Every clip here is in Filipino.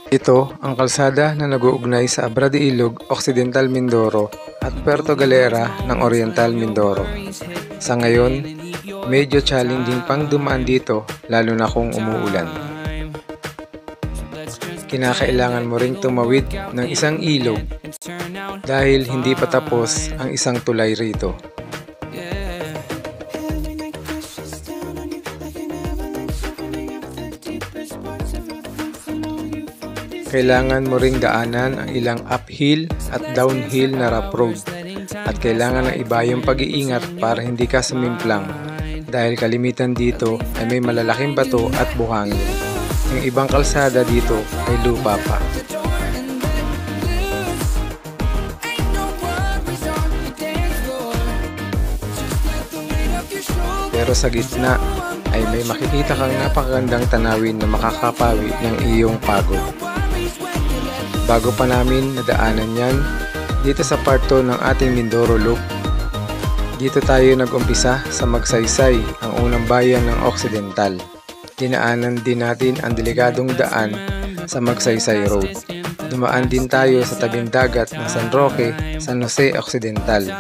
Ito ang kalsada na nag-uugnay sa Abra de Ilog, Occidental Mindoro at Puerto Galera ng Oriental Mindoro. Sa ngayon, medyo challenging pang dumaan dito lalo na kung umuulan. Kinakailangan mo ring tumawid ng isang ilog dahil hindi pa tapos ang isang tulay rito. Kailangan mo ring daanan ang ilang uphill at downhill na rough road at kailangan ng iba yung pag-iingat para hindi ka sumimplang dahil kalimitan dito ay may malalaking bato at buhangin. Yung ibang kalsada dito ay lupa pa. Pero sa gitna ay may makikita kang napakagandang tanawin na makakapawi ng iyong pagod. Bago pa namin nadaanan yan, dito sa part 2 ng ating Mindoro Loop, dito tayo nag-umpisa sa Magsaysay, ang unang bayan ng Occidental. Dinaanan din natin ang delikadong daan sa Magsaysay Road. Dumaan din tayo sa tabing dagat ng San Roque, San Jose Occidental.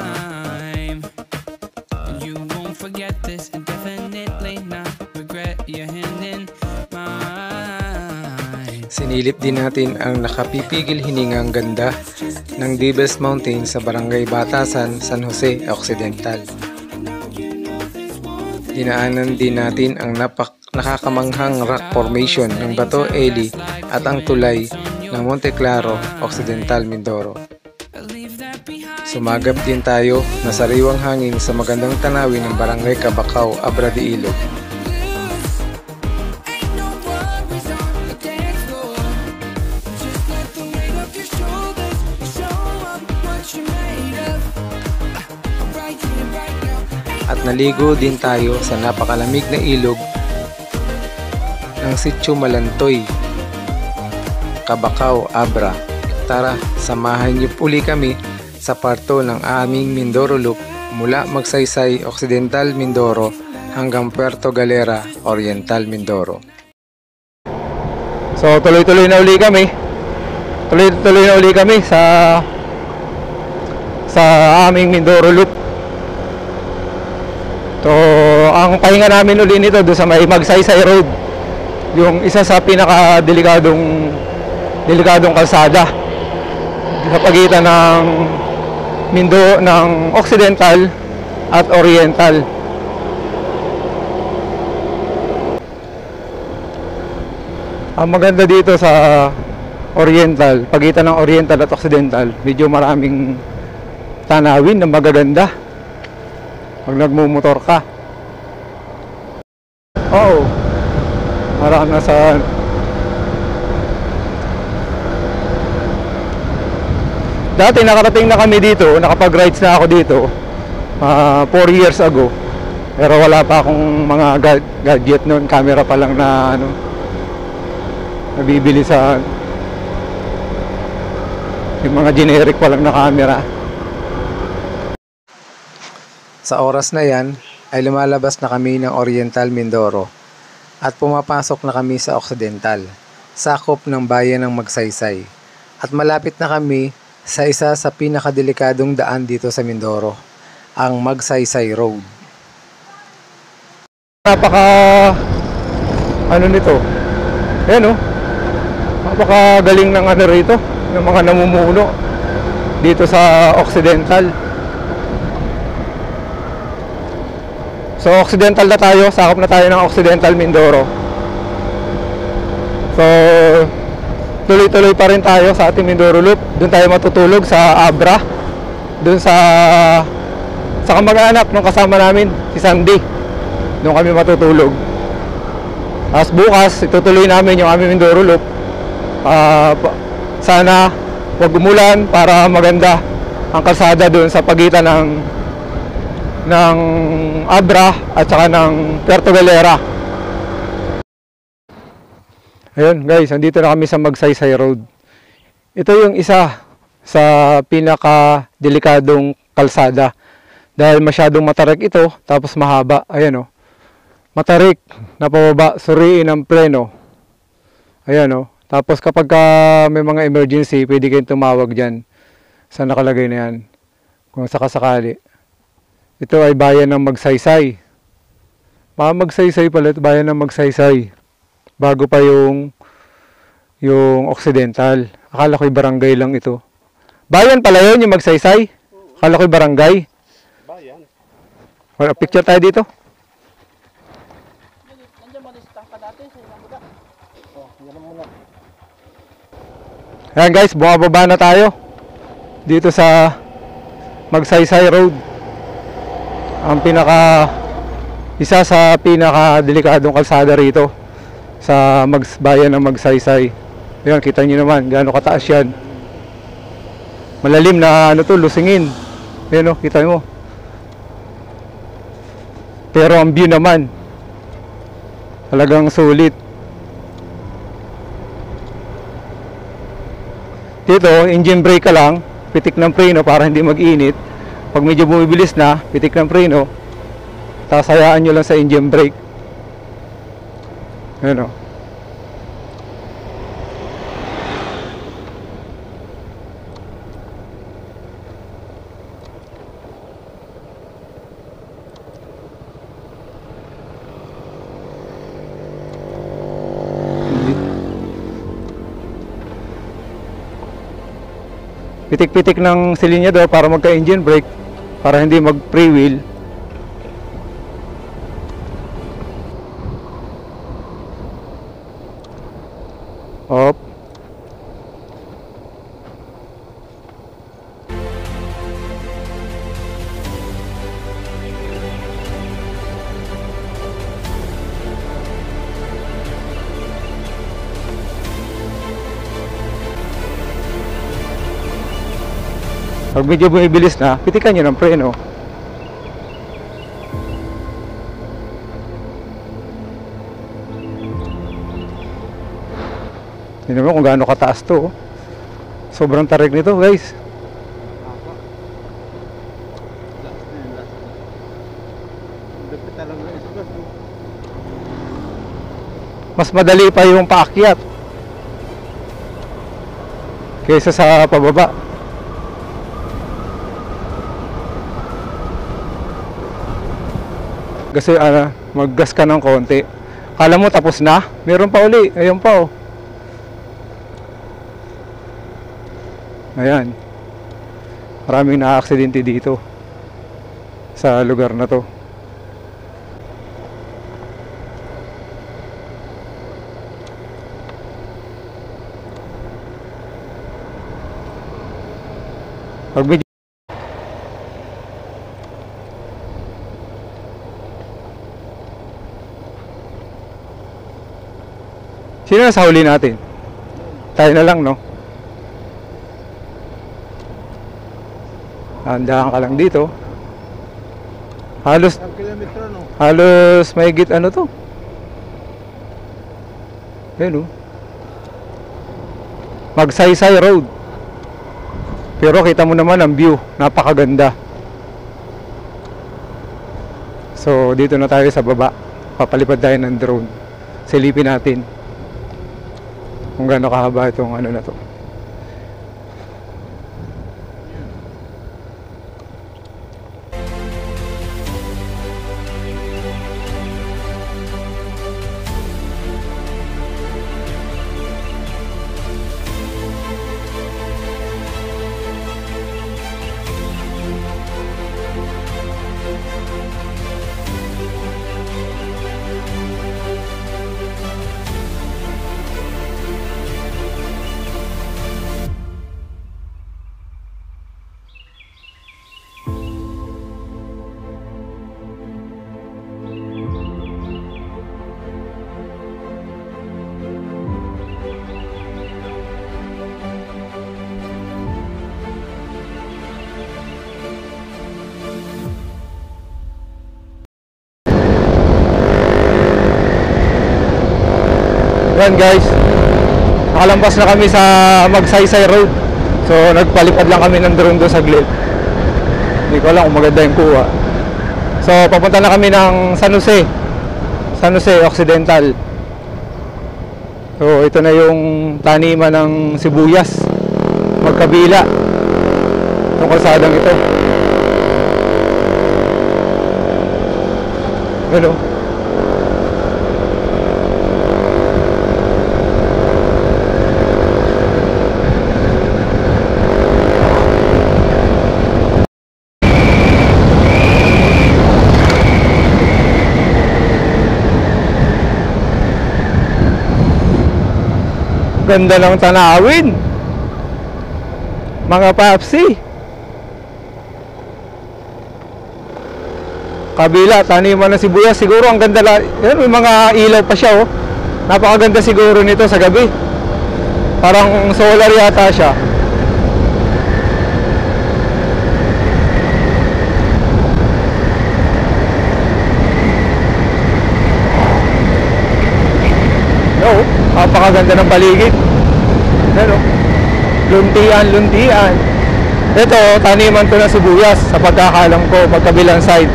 Sinilip din natin ang nakapipigil hiningang ganda ng Dibes Mountain sa Barangay Batasan, San Jose Occidental. Dinaanan din natin ang nakakamanghang rock formation ng Bato Eli at ang tulay ng Monte Claro, Occidental Mindoro. Sumagap din tayo na sariwang hangin sa magandang tanawin ng Barangay Cabacao, Abra de Ilog. At naligo din tayo sa napakalamig na ilog ng Sitio Malantoy, Cabacao, Abra. Tara, samahan niyo uli kami sa part 2 ng aming Mindoro Loop mula Magsaysay, Occidental Mindoro hanggang Puerto Galera, Oriental Mindoro. So tuloy-tuloy na uli kami. Tuloy-tuloy na uli kami sa aming Mindoro Loop. So, ang pahinga namin uli nito doon sa may Magsaysay Road, yung isa sa pinaka-delikadong kalsada sa pagitan ng Occidental at Oriental. Ang maganda dito sa Oriental, pagitan ng Oriental at Occidental, medyo maraming tanawin na magaganda pag nagmumotor ka. Oo, marami na sa dati nakarating na kami dito, nakapag-rides na ako dito 4 years ago, pero wala pa akong mga gadget noon, camera pa lang na nabibili sa yung mga generic pa lang na camera. Sa oras na yan ay lumalabas na kami ng Oriental Mindoro at pumapasok na kami sa Occidental, sakop ng bayan ng Magsaysay. At malapit na kami sa isa sa pinakadelikadong daan dito sa Mindoro, ang Magsaysay Road. Nito? Ayan napakagaling ng rito, ng mga namumuno dito sa Occidental. So Occidental na tayo, sakop na tayo ng Occidental Mindoro. So tuloy-tuloy pa rin tayo sa ating Mindoro Loop. Doon tayo matutulog sa Abra, doon sa kamag-anak ng kasama namin, si Sandy. Doon kami matutulog. Tapos bukas itutuloy namin yung aming Mindoro Loop. Sana wag umulan para maganda ang kalsada doon sa pagitan ng Abra at saka ng Puerto Galera. Ayun guys, andito na kami sa Magsaysay Road. Ito yung isa sa pinaka-delikadong kalsada dahil masyadong matarik ito, tapos mahaba. Ayan matarik na pababa, suriin ang pleno. Ayan Tapos kapag may mga emergency, pwede kayong tumawag dyan sa nakalagay na yan. Kung sakasakali. Ito ay bayan ng Magsaysay. Magsaysay pala ito, bayan ng Magsaysay. Bago pa yung Occidental. Akala ko'y barangay lang ito. Bayan pala yun, yung Magsaysay? Akala ko'y barangay. Bayan. Wala, picture tayo dito. Nandiyan malistang ka dati sa ilang buda. Oh, yan muna. Ayan guys, bumababa na tayo. Dito sa Magsaysay Road. Ang isa sa pinaka delikadong kalsada rito sa bayan ng Magsaysay. Ayan, kita nyo naman gaano kataas yan. Malalim na lusingin. Ayan o, kita mo. Pero ang view naman talagang sulit. Dito, engine brake ka lang, pitik ng preno para hindi mag-init. Pag medyo bumibilis na, pitik ng preno, tapos hayaan nyo lang sa engine brake. Ayan o. Pitik-pitik ng silinyador para magka-engine brake, para hindi mag-freewheel. Op. Pag medyo bumibilis na, pitikan nyo ng preno. Tignan mo kung gaano kataas to. Sobrang tarik nito guys. Mas madali pa yung paakyat kaysa sa pababa. Kasi mag-gas ka ng konti. Kala mo tapos na, meron pa uli. Ayun pa oh. Ayan. Maraming na-aksidente dito sa lugar na to. Pag medyo sino nasa huli natin? Tayo na lang, no? Handaan ka lang dito. Halos kilometro, no? halos mahigit ano to? Ayan, oh. Magsaysay Road. Pero kita mo naman ang view, napakaganda. So dito na tayo sa baba. Papalipad tayo ng drone. Silipin natin kung gaano kahaba itong ano na to. Yan guys, nakalampas na kami sa Magsaysay Road. So nagpalipad lang kami ng drone doon saglit. Hindi ko alam kung maganda yung kuha. So papunta na kami ng San Jose Occidental. So ito na yung taniman ng sibuyas magkabila itong kalsadang ito. Ano? Ganda ng tanawin mga papsi. Kabila taniman ng sibuyas. Siguro ang ganda lang. Yan, may mga ilaw pa siya oh. Napakaganda siguro nito sa gabi. Parang solar yata siya. Napakaganda ng paligid. Ano? Luntian. Ito, taniman to na sibuyas sa pagkakalam ko, magkabilang side.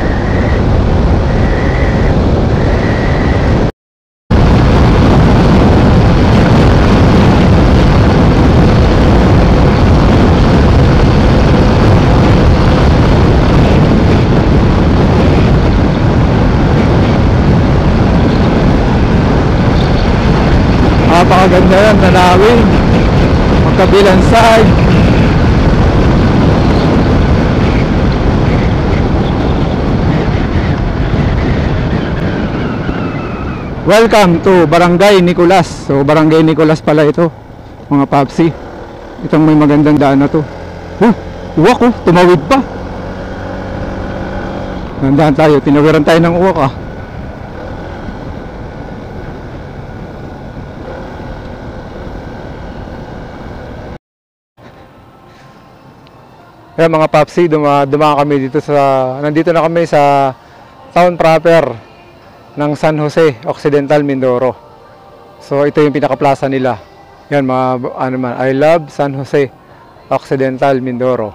Napakaganda yan, tanawin magkabilang side. Welcome to Barangay Nicolas. So Barangay Nicolas pala ito mga papsi. Itong may magandang daan na to. Uwak oh, tumawid pa. Nandahan tayo, tinawiran tayo ng uwak ah. Kaya mga papsi, dumaan kami dito nandito na kami sa town proper ng San Jose, Occidental, Mindoro. So ito yung pinaka-plaza nila. Yan I love San Jose, Occidental, Mindoro.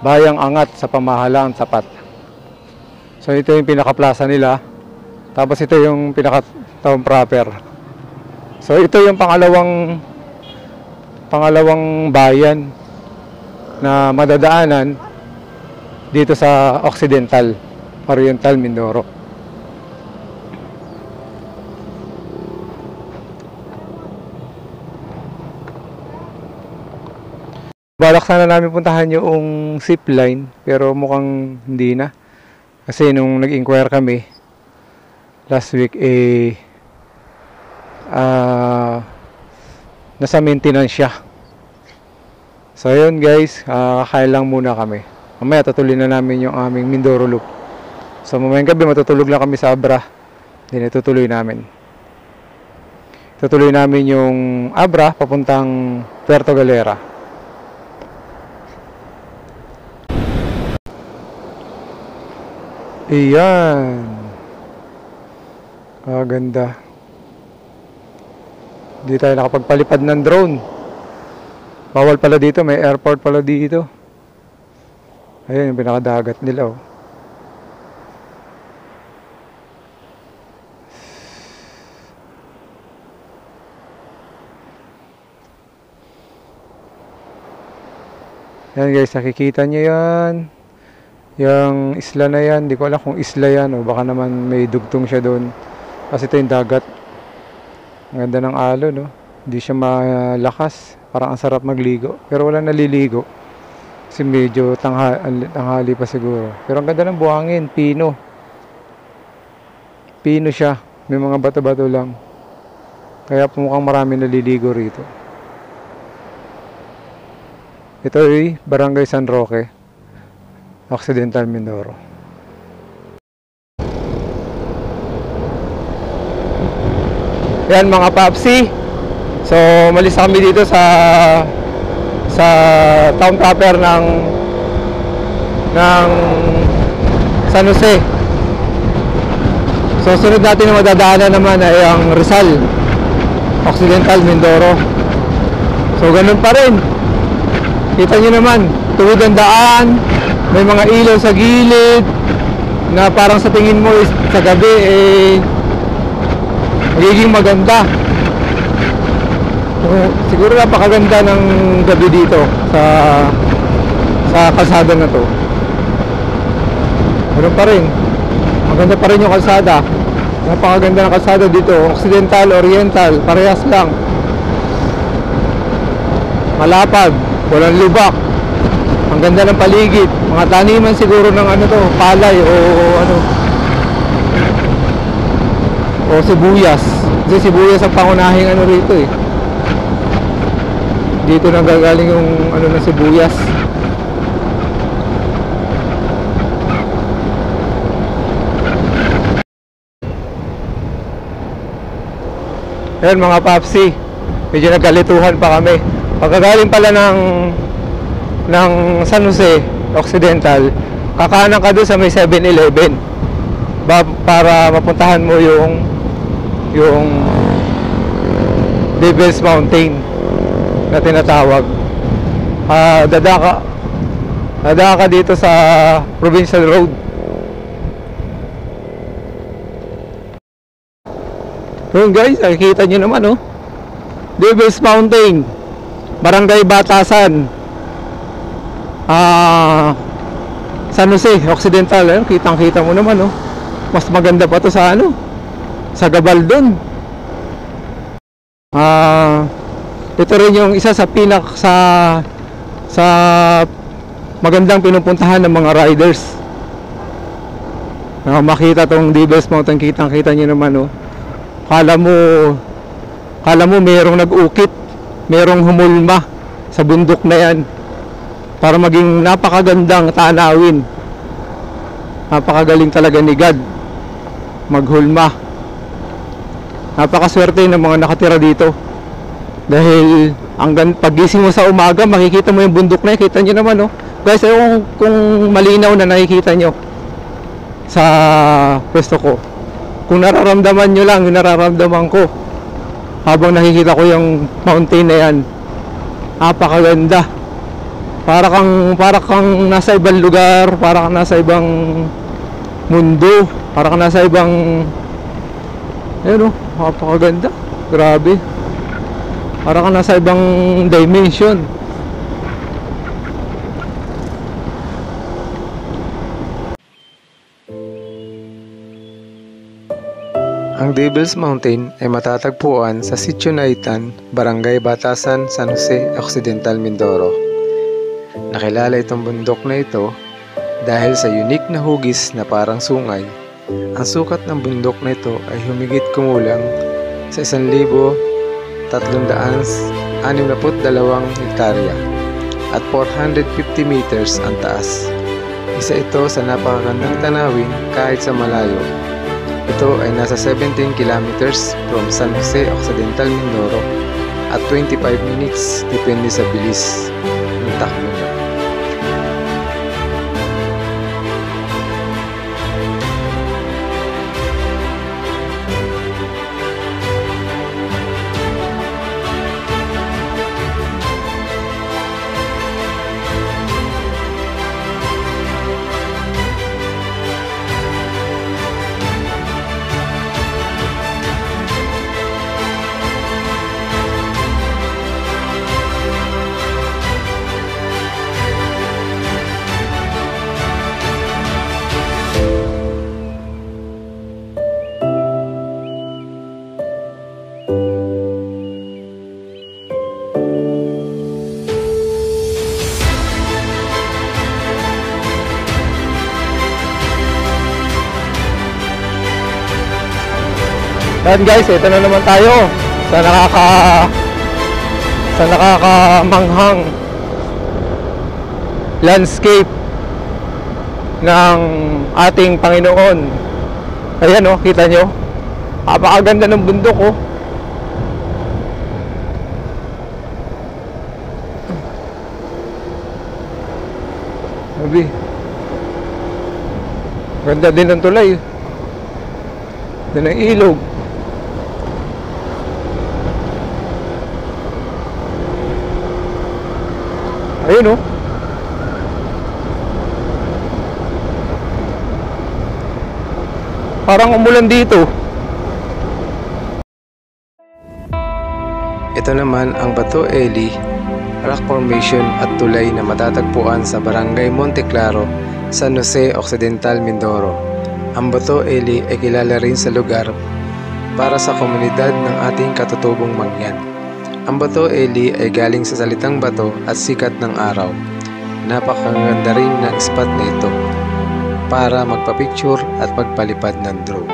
Bayang angat sa pamahalaan tapat. So ito yung pinaka-plaza nila. Tapos ito yung pinaka-town proper. So ito yung pangalawang bayan na madadaanan dito sa Occidental, Oriental, Mindoro. Balak sana namin puntahan yung zipline pero mukhang hindi na. Kasi nung nag-inquire kami last week nasa maintenance siya. So yun guys, kakain lang muna kami. Mamaya tutuloy na namin yung aming Mindoro Loop. So mamayang gabi matutulog lang kami sa Abra. Then itutuloy namin. Tutuloy namin yung Abra papuntang Puerto Galera. Iyan. Ganda. Hindi tayo nakapagpalipad ng drone. Bawal pala dito, may airport pala dito. Ayun yung pinakadagat nila oh. Yan guys, nakikita nyo yan. Yung isla na yan, di ko alam kung isla yan o baka naman may dugtong siya doon. Kasi ito yung dagat. Ang ganda ng alon no. Hindi siya malakas. Parang ang sarap magligo. Pero wala naliligo. Kasi medyo tanghali pa siguro. Pero ang ganda ng buhangin. Pino. Pino siya. May mga bato-bato lang. Kaya mukhang marami naliligo rito. Ito ay Barangay San Roque, Occidental, Mindoro. Yan mga papsi. So, malis kami dito sa town proper ng San Jose. So, sunod natin na madadaanan naman ay ang Rizal, Occidental, Mindoro. So, ganun pa rin. Kita nyo naman, tuwid ang daan, may mga ilaw sa gilid na parang sa tingin mo sa gabi magiging maganda. Siguro napakaganda ng gabi dito sa kalsada na to. Ano pa rin, maganda pa rin yung kalsada. Napakaganda ng kalsada dito. Occidental, Oriental, parehas lang. Malapad, walang lubak. Ang ganda ng paligid. Mga taniman siguro ng ano to, palay o ano, o sibuyas. Kasi sibuyas ang pangunahing ano rito eh. Dito nanggagaling yung ano ng sibuyas. Ayan mga papsi, medyo nagkalituhan pa kami. Pagkagaling pala ng San Jose Occidental, kakanan ka doon sa may 7-Eleven para mapuntahan mo yung Devil's Mountain na tinatawag. Dadaka ka dito sa Provincial Road. Yun guys, nakikita nyo naman oh, Devil's Mountain, Barangay Batasan, San Jose Occidental. Kitang kita mo naman oh. Mas maganda pa to sa ano, sa Gabaldon. Ito rin yung isa sa sa magandang pinupuntahan ng mga riders. Makita tong Devil's Mountain, kitang kita nyo naman oh. Kala mo mayroong nag-ukit, mayroong humulma sa bundok na yan para maging napakagandang tanawin. Napakagaling talaga ni God maghulma. Napakaswerte ng mga nakatira dito dahil paggising mo sa umaga, makikita mo yung bundok na yan. Kita nyo naman oh. Guys, kung malinaw na nakikita nyo sa pwesto ko, kung nararamdaman nyo lang yung nararamdaman ko habang nakikita ko yung mountain na yan, napakaganda. Para kang nasa ibang lugar, para kang nasa ibang mundo, para kang nasa ibang, ayun oh, napakaganda. Grabe, para kang nasa ibang dimension. Ang Devil's Mountain ay matatagpuan sa Sitio Naitan, Barangay Batasan, San Jose Occidental, Mindoro. Nakilala itong bundok na ito dahil sa unique na hugis na parang sungay. Ang sukat ng bundok na ito ay humigit kumulang sa 1,362 hektarya at 450 meters ang taas. Isa ito sa napakagandang tanawin kahit sa malayo. Ito ay nasa 17 kilometers from San Jose Occidental, Mindoro at 25 minutes depende sa bilis ng takbo niya. Yan guys, ito na naman tayo sa nakakamanghang landscape ng ating Panginoon. Ayan oh, kita nyo, napakaganda ng bundok oh. Sabi, ganda din ng tulay, ganda ng ilog. Ayun oh. Parang umulan dito. Ito naman ang Bato Eli, rock formation at tulay na matatagpuan sa Barangay Monte Claro, San Jose Occidental, Mindoro. Ang Bato Eli ay kilala rin sa lugar para sa komunidad ng ating katutubong Mangyan. Ang Bato Eli ay galing sa salitang bato at sikat ng araw. Napakaganda rin ng spot na ito para magpa-picture at magpalipad ng drone.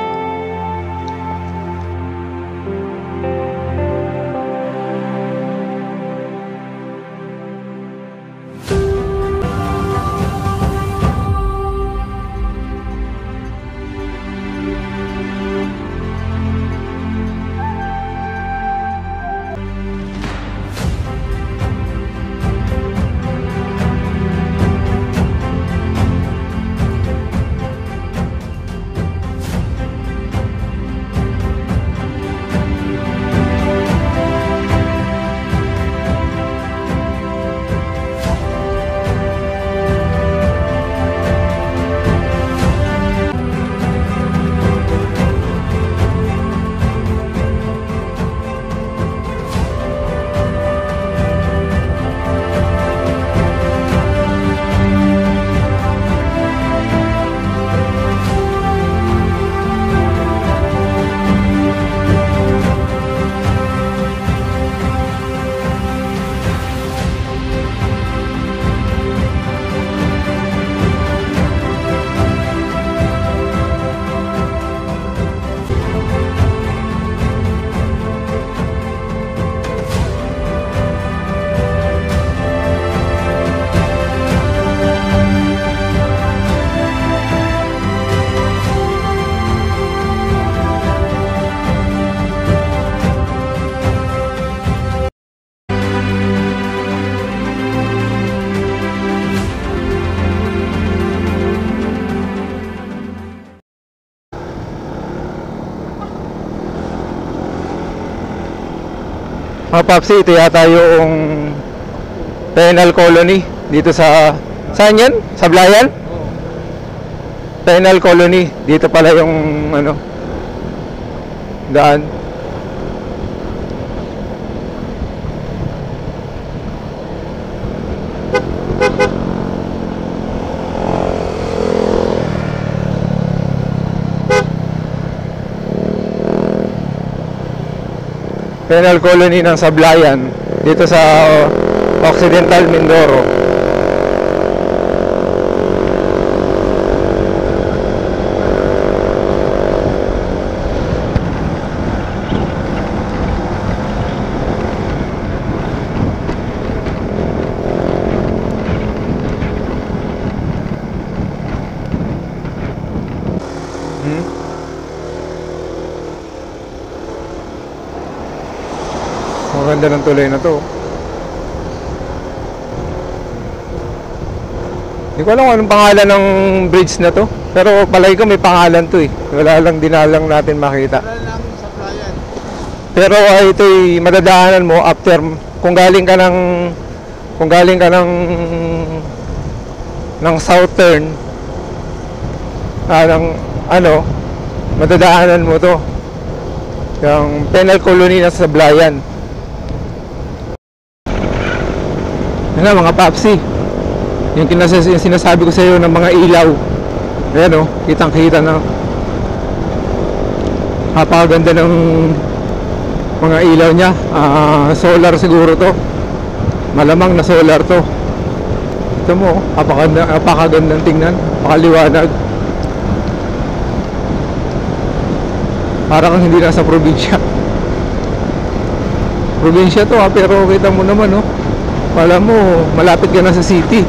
Mga Papsi, ito yata yung penal colony dito sa... Saan yan? Sablayan? Penal colony. Dito pala yung ano, daan. Penal colony ng Sablayan dito sa Occidental Mindoro. Maganda ng tulay na to. Hindi ko alam kung anong pangalan ng bridge na to, pero palagi ko may pangalan to eh. Wala lang dinalang natin makita. Wala lang sa playan. Pero ito'y madadaanan mo after kung galing ka ng southern ng ano, madadaanan mo to. Yung penal colony na sa Sablayan. Yan na mga Papsi, yung sinasabi ko sa iyo ng mga ilaw. Ayan o, kitang kita na napakaganda ng mga ilaw nya. Solar siguro to, malamang na solar to. Ito mo, napakagandang tingnan, napakaliwanag. Parang hindi nasa probinsya. Probinsya to pero kita mo naman oh, wala mo, malapit ka na sa city.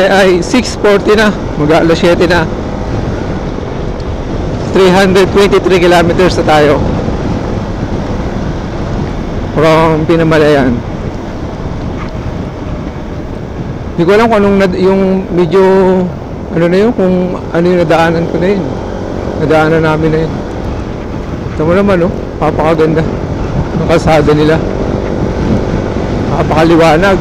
Ay 6:40 na, mag-alas 7 na. 323 kilometers na tayo from Pinamalayan. Hindi ko alam kung anong yung medyo ano na yun, kung ano yung nadaanan ko na yun, nadaanan namin na yun. Ito mo naman oh, papakaganda. Ang kalsada nila. Napakaliwanag.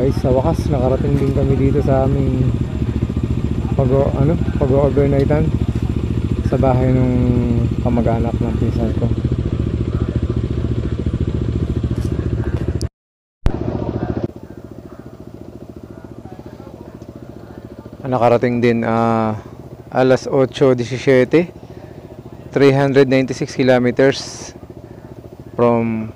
Guys, sa wakas nakarating din kami dito sa aming pag-overnightan sa bahay ng kamag-anak ng pinsan ko. Nakarating din alas 8:17, 396 kilometers from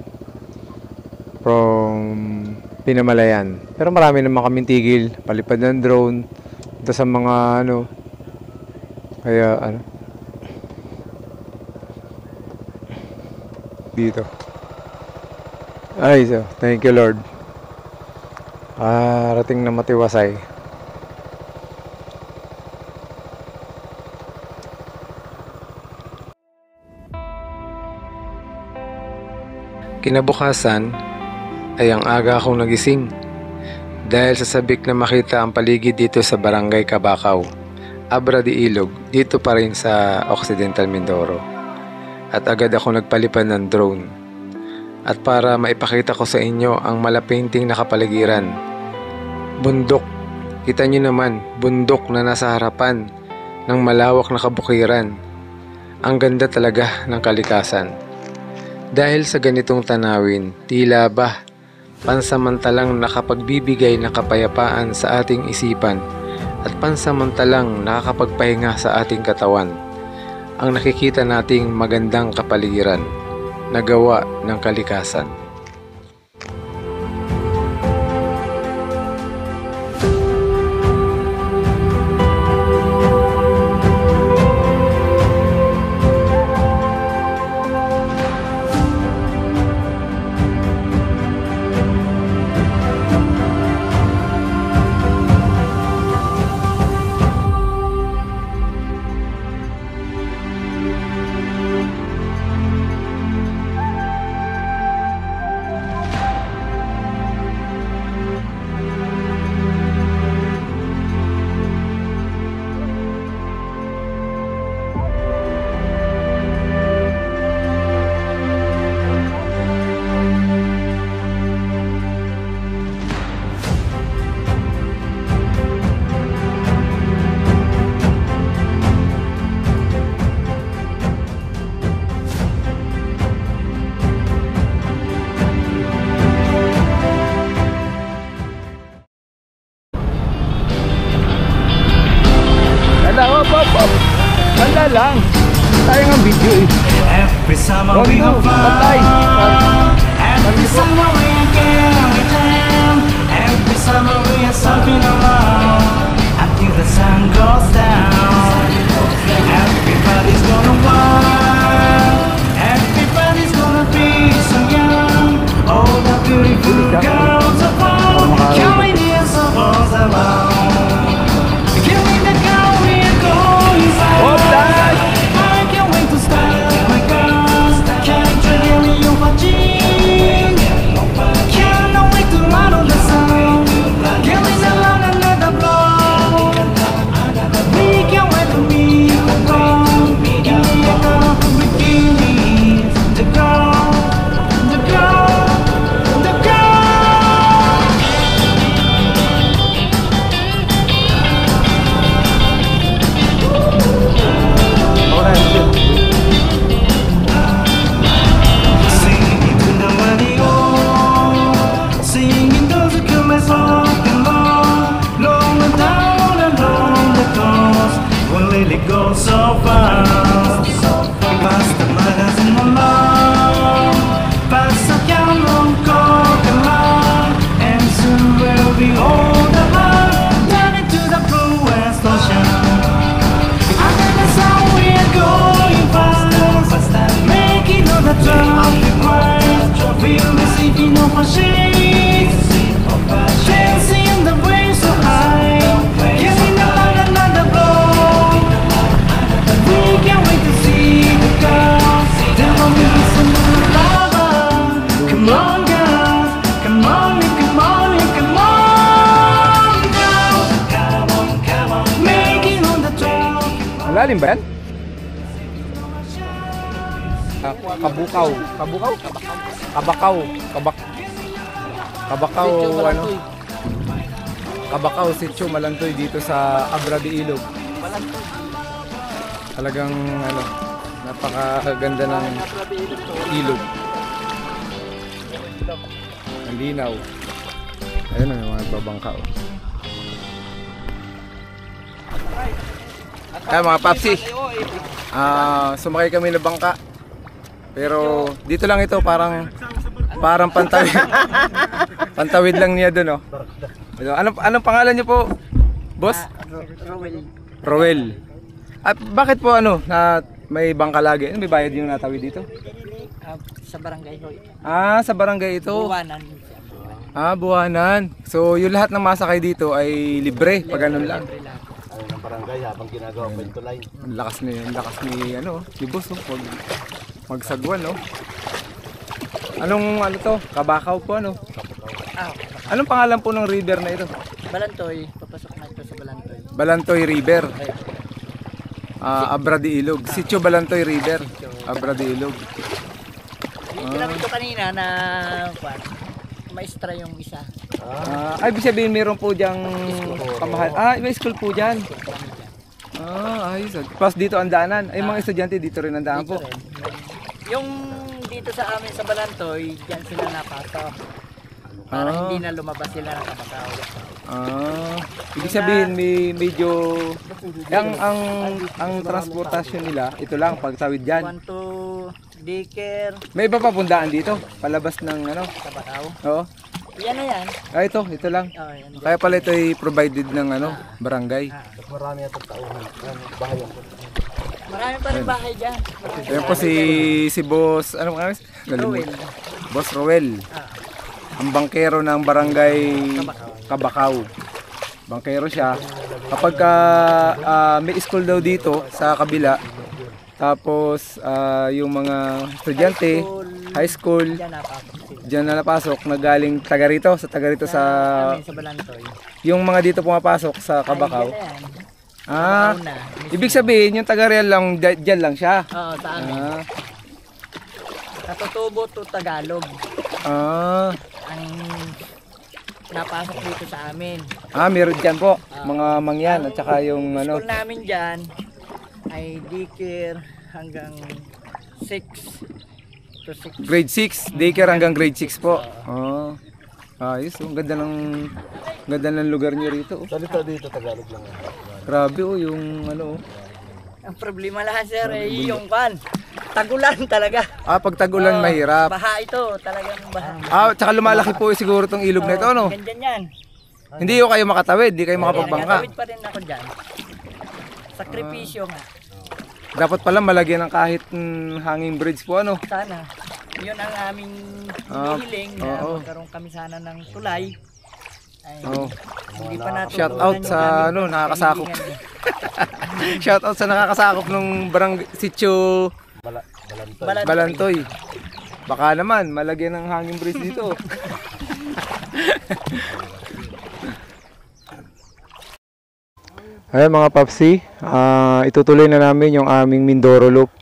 Pinamalayan. Pero marami naman kaming tigil, palipad ng drone, ito sa mga kaya dito. Ay, so, thank you Lord. Rating na matiwasay. Kinabukasan ay ang aga akong nagising dahil sa sabik na makita ang paligid dito sa Barangay Cabacao, Abra de Ilog, dito pa rin sa Occidental Mindoro. At agad ako nagpalipad ng drone. At para maipakita ko sa inyo ang malapainting na kapaligiran. Bundok, kita nyo naman, bundok na nasa harapan ng malawak na kabukiran. Ang ganda talaga ng kalikasan. Dahil sa ganitong tanawin, tila ba pansamantalang nakapagbibigay ng kapayapaan sa ating isipan at pansamantalang nakakapagpahinga sa ating katawan ang nakikita nating magandang kapaligiran na gawa ng kalikasan. Wala lang. Tayo ng video eh. Every summer we have fun. Every summer we can return. Every summer we have something around. Until the sun goes down. Everybody's gonna want. Everybody's gonna be so young. All the beautiful girls are born. Carrying their souls around. Killing the girl we're going for. I can't wait to start my cars. Can't really you watching. Can't wait to run on the sun. Killing the land another blow. We can't wait to meet the ground. In the echo of beginnings. The girl, the girl, the girl. Singing to the radio, singing those who come as rock and roll, long and down along the coast, won't let it go so fast. Past the magazine along, past the camera, coke and love, and soon we'll be all the land, down into the blue west ocean. Under the sun we're going faster, making all the traffic lights. We'll be sleeping on our sheets, dancing in the waves so high, giving the land another blow. We Malalim ba yan? Kabukaw. Kabukaw? Kabakaw. Kabakaw, ano? Kabakaw, Sitio Malantoy dito sa Abra de Ilog. Talagang ano, napakaganda ng ilog. Ang linaw. Ayun ang mga babangka. Ay mga papsi. Sumakay kami ng bangka. Pero dito lang ito parang pantawid. Pantawid lang niya doon, oh. Anong pangalan niyo po, boss? Roel. At bakit po na may bangka lagi? May bayad yung natawid dito? Sa barangay ho. Sa barangay ito. Buwanan. Buwanan. So yung lahat ng masakay dito ay libre, pag ganun lang. Ng barangay habang ginagawa ang bento line. Ang lakas ni ni boss, oh. Magsagwan, no? Anong to? Kabakaw po, ano? Anong pangalan po ng river na ito? Balantoy. Papasok na ito sa Balantoy. Balantoy River. Abra de Ilog. Sitio Balantoy River. Abra de Ilog. Ginamit ko kanina na maestra yung isa. Ay, ibig sabihin meron po diyang kamahal. May school po dyan. Ayos. Plus dito ang daanan. Ay, mga estudyante dito rin ang daan po. Yung dito sa amin sa Balantoy, diyan sila napasok. Para hindi na lumabas sila ng Kabakaw. Ibig sabihin may medyo ang transportasyon nila, ito lang pagtawid diyan. Want to daycare, May iba pa pundaan dito, palabas ng Kabakaw. Oo. Yan na yan. Ito lang. Yan. Kaya pala ito ay provided ng barangay. Marami atong tauhan. Bahay ako. Marami pa rin bahay dyan. Ayan po si boss, Roel. Boss Roel. Ang bangkero ng barangay Kabakaw. Bangkero siya. Kapag may school daw dito sa kabila, tapos yung mga estudyante, high school, diyan na napasok, nagaling taga rito sa Balantoy. yung mga dito pumapasok sa Kabakaw. Ibig sabihin yung taga Real lang, dyan lang siya. Oo, sa amin. Katutubo to Tagalog. Ang napasok dito sa amin. Meron dyan po, mga mangyan at saka yung School namin dyan ay daycare hanggang 6 to 6. grade 6, daycare hanggang grade 6 po. Ayos, ang ganda ng lugar niyo rito. Salita dito Tagalog lang. Grabe yung Ang problema lahat sir ay yung tagulan talaga. pag tag-ulan mahirap. Baha ito, talagang baha. Tsaka lumalaki po siguro tong ilog na ito, no? Ganyan yan. Hindi kayo makatawid, hindi kayo makapagbangka. Nakatawid pa rin ako dyan. Sakripisyo nga. Dapat pala malagyan ng kahit hanging bridge po, ano? Sana. Yun ang aming hinihiling na magkaroon kami sana ng tulay. Ay, hindi pa natin Shout out sa nakakasakop. Shout out sa nakakasakop ng barangay Sitio Balantoy. Baka naman malagyan ng hanging bridge dito. Ayan mga papsi, itutuloy na namin yung aming Mindoro Loop.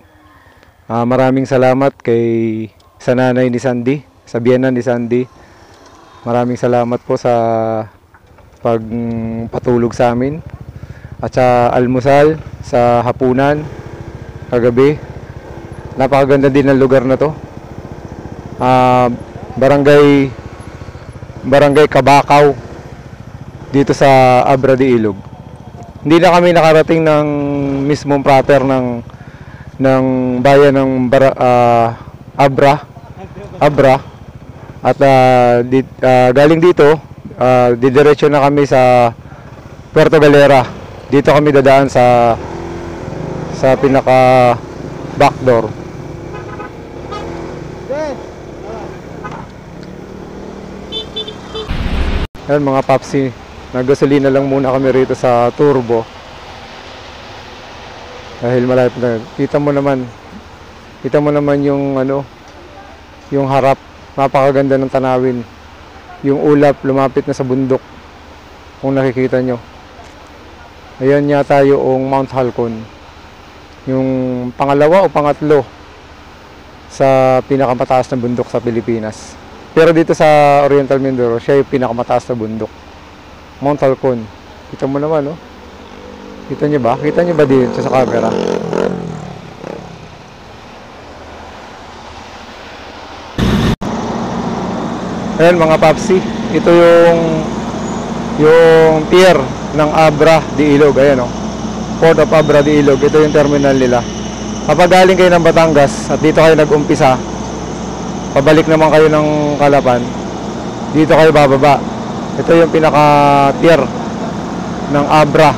Maraming salamat kay sa nanay ni Sandy, sa biyenan ni Sandy. Maraming salamat po sa pagpatulog sa amin at sa almusal sa hapunan kagabi. Napakaganda din ng lugar na to. Barangay Kabakaw dito sa Abra de Ilog. Hindi na kami nakarating ng mismong proper ng bayan ng Abra. At galing dito, didiretso na kami sa Puerto Galera. Dito kami dadaan sa pinaka backdoor. Ayan mga papsi, naggasolina lang muna kami rito sa Turbo. Dahil malapit na. Kita mo naman yung harap. Napakaganda ng tanawin. Yung ulap lumapit na sa bundok. Kung nakikita nyo. Ayan yata yung Mount Halcon. Yung pangalawa o pangatlo sa pinakamataas na bundok sa Pilipinas. Pero dito sa Oriental Mindoro, siya yung pinakamataas na bundok. Mount Halcon. Kita mo naman, no? Kita niyo ba? Kita niyo ba dito sa camera? Ayan mga papsi, ito yung pier ng Abra de Ilog. Ayan, oh. Port of Abra de Ilog. Ito yung terminal nila. Kapag galing kayo ng Batangas at dito kayo nag-umpisa, pabalik naman kayo ng Calapan, dito kayo bababa. Ito yung pinaka-pier ng Abra.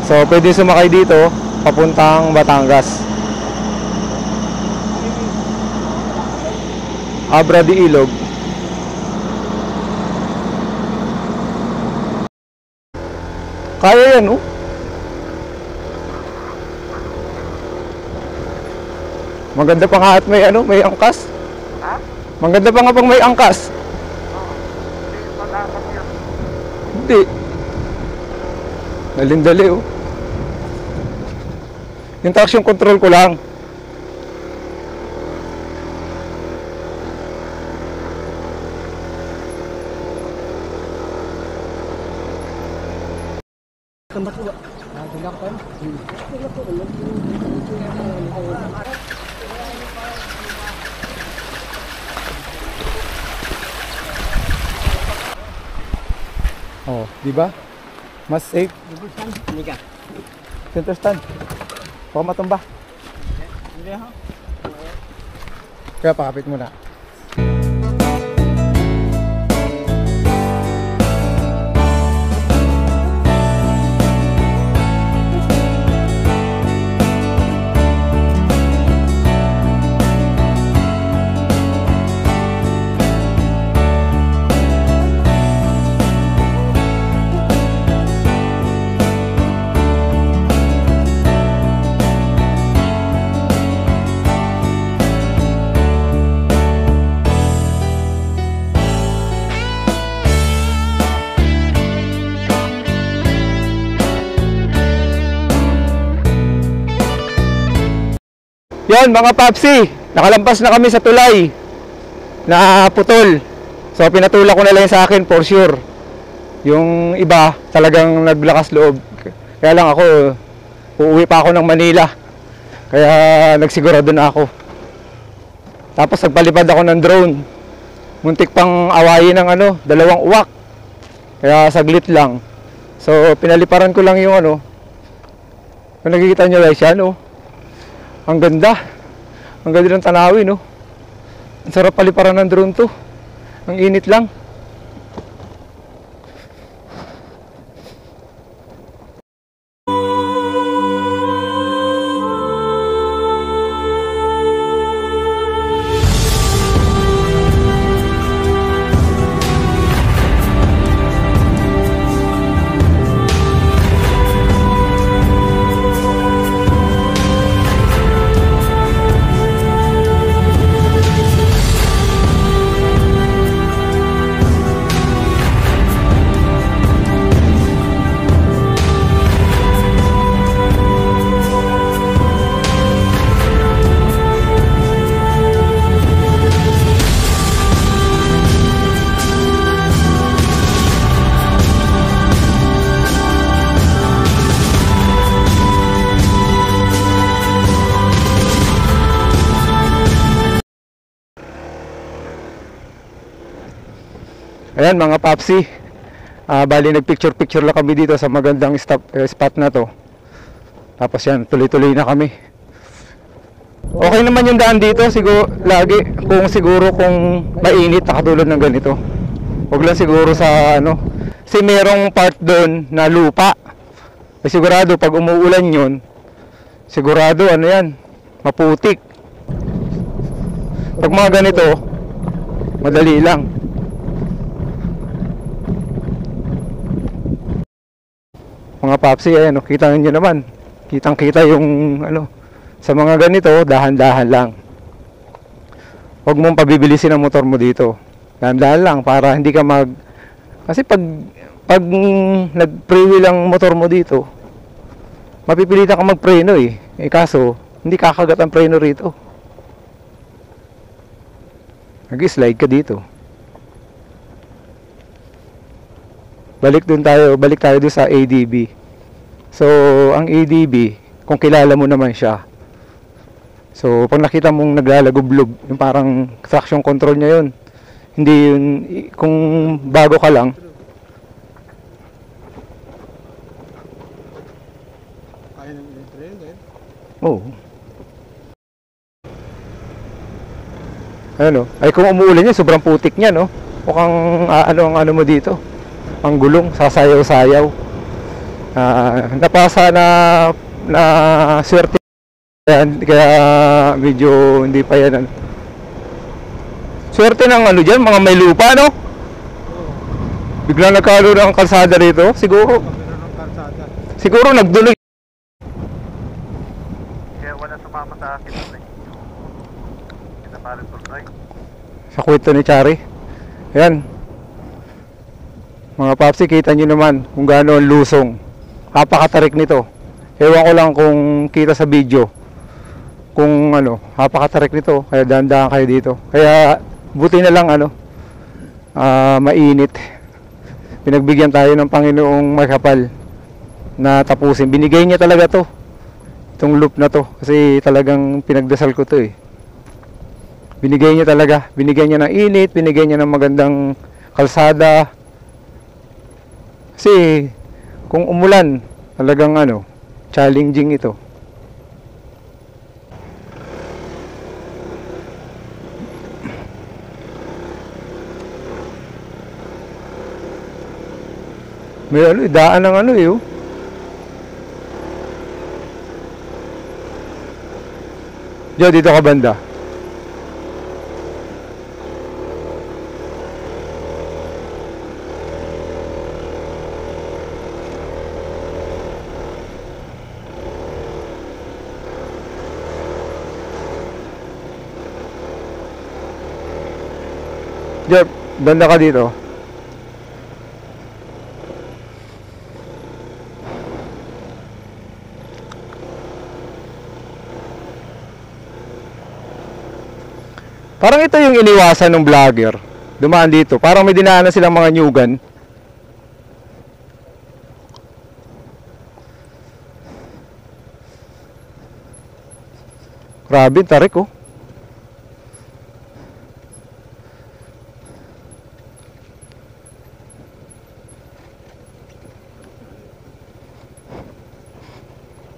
So pwede sumakay dito papuntang Batangas. Abra de Ilog. Kaya yan, oh. Maganda pa nga at may ano, may angkas. Ha? Maganda pa nga pang may angkas. Hindi. Dali, oh. Yung traction control ko lang. Oh, di ba? Mas safe. Center stand. Baka matumba. Kaya pakapit mo na. Yan mga papsi, nakalampas na kami sa tulay na putol. So pinatulak ko na lang sa akin for sure. Yung iba talagang naglakas loob. Kaya lang ako, uuwi pa ako ng Manila. Kaya nagsigurado na ako. Tapos nagpalipad ako ng drone. Muntik pang awayin ng ano, 2 uwak. Kaya saglit lang. So pinaliparan ko lang yung ano. Kung nakikita nyo guys yan, oh. Ang ganda. Ang ganda ng tanawin, no? Ang sarap paliparan ng drone to. Ang init lang. Ayan mga papsi, bali nagpicture-picture lang kami dito sa magandang spot na to. Tapos yan, tuloy-tuloy na kami. Okay naman yung daan dito, siguro lagi kung mainit na katulad ng ganito. Huwag lang siguro sa ano, kasi merong part doon na lupa. Sigurado pag umuulan yun, sigurado ano yan, maputik. Pag mga ganito, madali lang. Mga papsi, ayan, kita nyo naman. Kitang-kita yung ano, sa mga ganito, dahan-dahan lang. Huwag mong pabibilisin ang motor mo dito. Dahan-dahan lang para hindi ka kasi pag nag-freewheel ang motor mo dito, mapipilitan kang magpreno eh. Eh kaso, hindi kakagat ang preno rito. Nag-slide ka dito. Balik tayo dun sa ADB. So, ang ADB, kung kilala mo naman siya. So, pag nakita mong naglalagublob, yung parang traction control niya yun. Hindi yun, kung bago ka lang. Oo. Ayun o. Ay kung umuulan niya, sobrang putik niya, no? Mukhang ang ano mo dito. Ang gulong, sasayaw-sayaw. Napasa na swerte yan, kaya medyo hindi pa yan. Swerte ng ano dyan, mga may lupa, no? Biglang nagkaroon ng kalsada rito, siguro. Siguro nagduloy. Sumama sa akin eh. Sa kwento ni Chari. Ayan. Mga papsi, kita nyo naman kung gaano ang lusong. Napakatarik nito. Ewan ko lang kung kita sa video. Kung ano, napakatarik nito. Kaya dahan-dahan kayo dito. Kaya buti na lang mainit. Pinagbigyan tayo ng Panginoong makapal na tapusin. Binigay niya talaga to. Itong loop na to kasi talagang pinagdasal ko to eh. Binigay niya talaga, binigay niya ng init, binigay niya ng magandang kalsada. Kasi kung umulan, talagang challenging ito. May daan ng oh. Diyo, dito ka banda. Diyo, banda ka dito. Parang ito yung iniwasan ng vlogger. Dumaan dito. Parang may dinaanan silang mga nyugan. Grabe, tarik oh.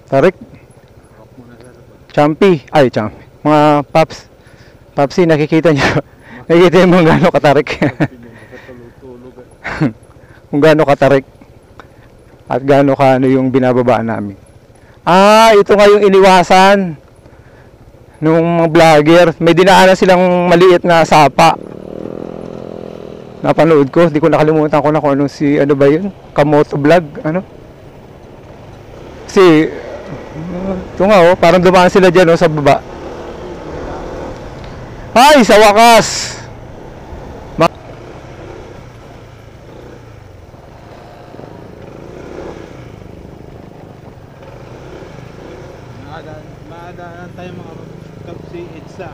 Tarik. Champi. Ay, champi. Mga paps. Papsi, nakikita niyo. Nakikita niyo kung gaano katarik. Kung gaano katarik. At gaano yung binababaan namin. Ito nga yung iniwasan nung mga vlogger. May dinaanan silang maliit na sapa. Napanood ko, di ko nakalimutan ko na kung ano ba yun? Kamoto vlog, Kasi ito nga parang dumaan sila dyan sa baba. Ay, sa wakas! Maadaan tayo mga kapsi EDSA.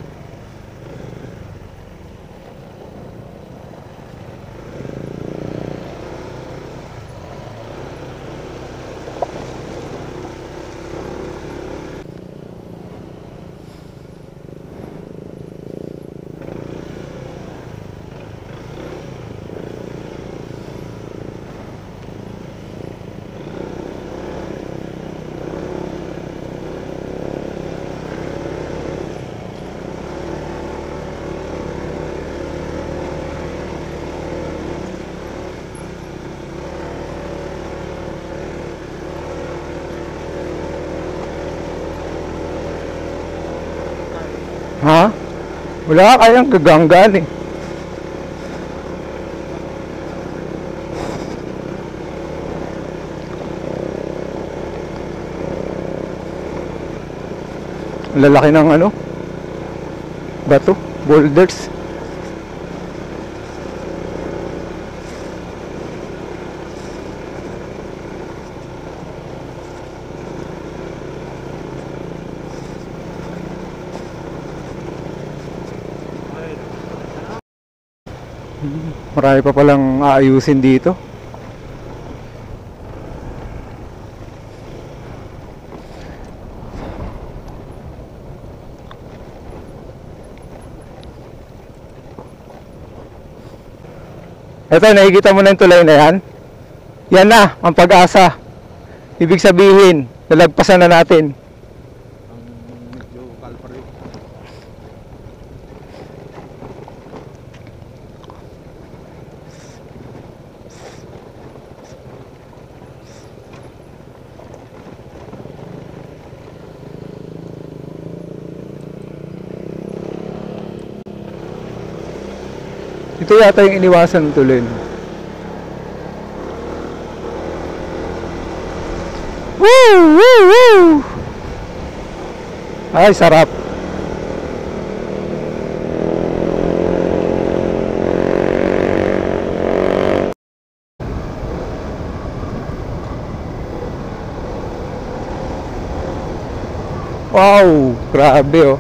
Ha? Wala kayang gaganggan eh. Lalaki ng bato, boulders. Marami pa palang aayusin dito. Ito, nakikita mo na yung tulay na yan? Yan na, ang Pag-asa. Ibig sabihin, nalagpasan na natin. Medyo kalpari. Ito yata yung iniwasan ng tuloy. Woo! Woo! Woo! Ay, sarap. Wow! Grabe oh.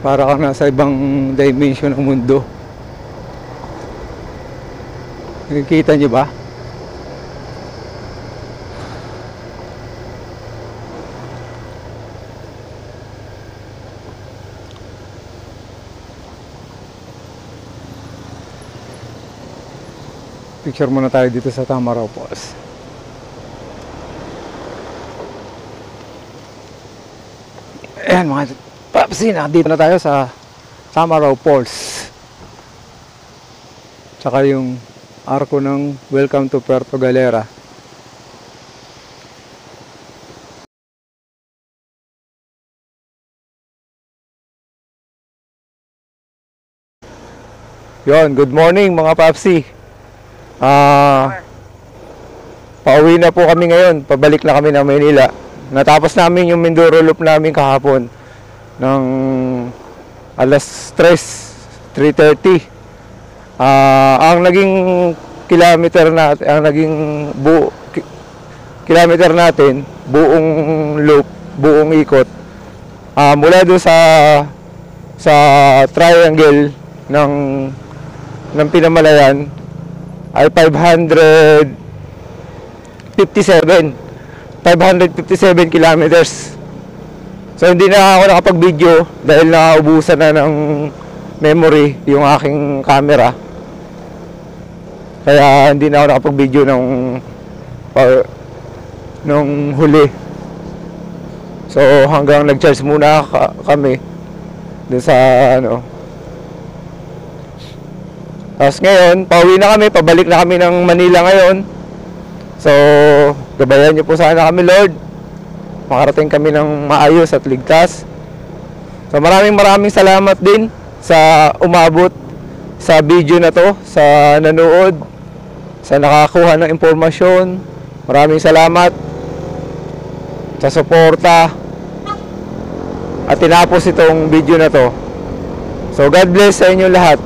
Para kang nasa ibang dimension ng mundo. Nakikita niyo ba? Picture muna tayo dito sa Tamaraw Falls. Ayan mga papsi, dito na tayo sa Tamaraw Falls. Tsaka yung arko ng Welcome to Puerto Galera. Yon, good morning mga papsi. Pauwi na po kami ngayon. Pabalik na kami ng Manila. Natapos namin yung Mindoro Loop namin kahapon ng alas 3:30. Ang naging kilometer natin, ang naging kilometer natin, buong loop, buong ikot, mula doon sa triangle ng Pinamalayan ay 557 kilometers. So hindi na ako nakapag-video dahil naubusan na ng memory yung aking camera. Kaya hindi na ako nakapag-video nung huli. So hanggang nag-charge muna kami dun sa Tapos ngayon, pauwi na kami, pabalik na kami ng Manila ngayon. So, gabayan niyo po sana kami, Lord. Makarating kami ng maayos at ligtas. So, maraming salamat din sa umabot sa video na to, sa nanood, sa nakakuha ng impormasyon. Maraming salamat sa suporta at tinapos itong video na to. So, God bless sa inyo lahat.